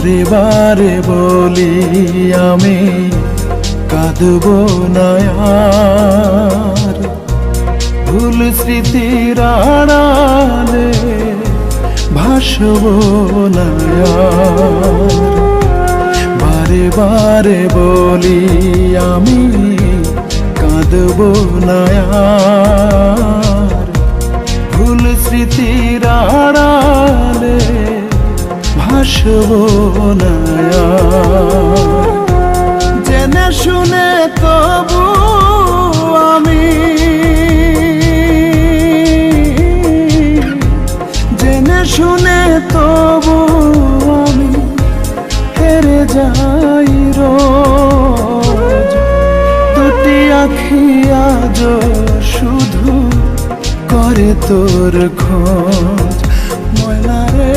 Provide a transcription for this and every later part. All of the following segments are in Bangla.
বারে বারে বলি আমি কাঁদব না আর, ভুল স্মৃতির আড়ালে ভাসব না আর। বারে বারে বলি আমি কাঁদব না আর, ভুল স্মৃতির আড়ালে ভাসব না আর। জেনে শুনে তবু আমি, জেনে শুনে তবু আমি হেরে যাই রোজ। দুটি আখি আজ শুধু করে তোর খোঁজ। ময়না রে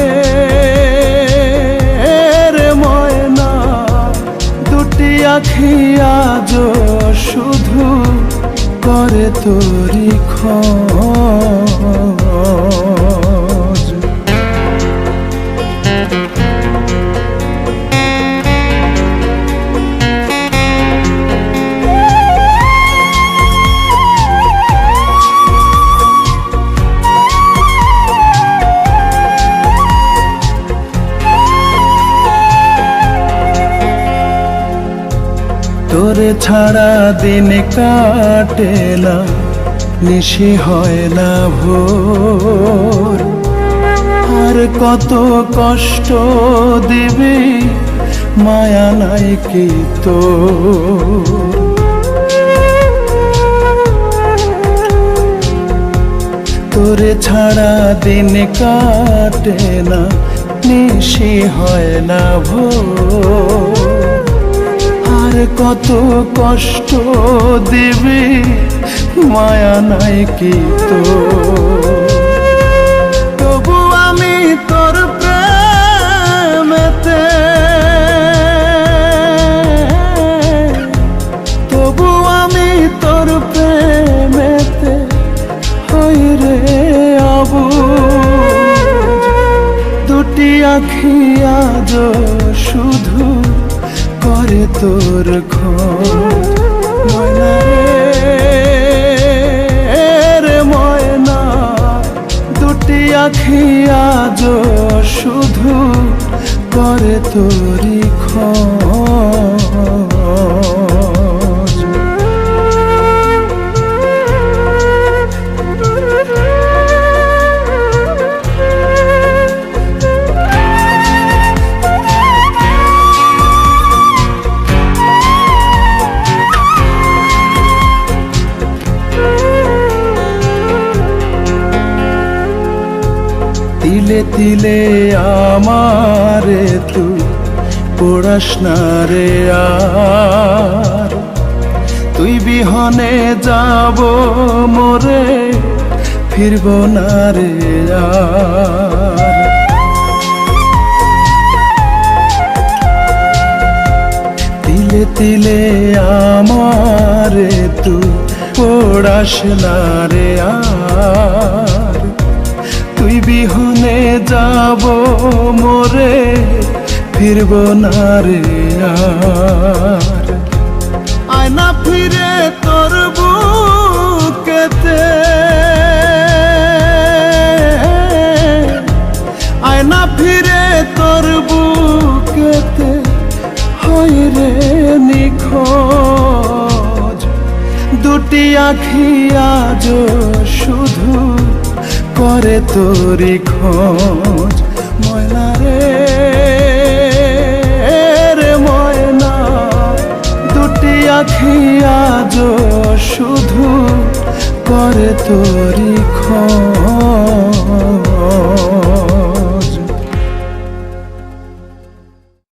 ময়না, দুটি আখি আজ শুধু করে তোরি খোঁজ। তোরে ছাড়া দিন কাটে না, নিশি হয় না ভোর। আর কত কষ্ট দিবি মায়া নাই কি তোর। তোরে ছাড়া দিন কাটে না, নিশি হয় না ভোর। আর কত কষ্ট দিবি মায়া নাই কি তোর। তবু আমি তোর প্রেমেতে, তবু আমি তোর প্রেমেতে হই রে অবুঝ। দুটি আখি আজ শুধু করে তোর খোঁজ। ময়না রে ময়না, দুটি আখি আজ শুধু করে তোরি খোঁজ। তিলে তিলে আমারে তুই পড়াস না রে আর, তুই বিহনে যাব মোরে ফিরব না রে আর। তিলে তিলে আমারে তুই পড়াস না রে আর, তুই বিহনে যাব মোরে ফিরব না রে আর। আয়না ফিরে তোর বুকেতে, আয়না ফিরে তোর বুকেতে হই রে নিখোঁজ। দুটি আখি আজ শুধু করে তোরি খোঁজ। ময়না রে ময়না, দুটি আখি আজ শুধু করে তোরি খোঁজ।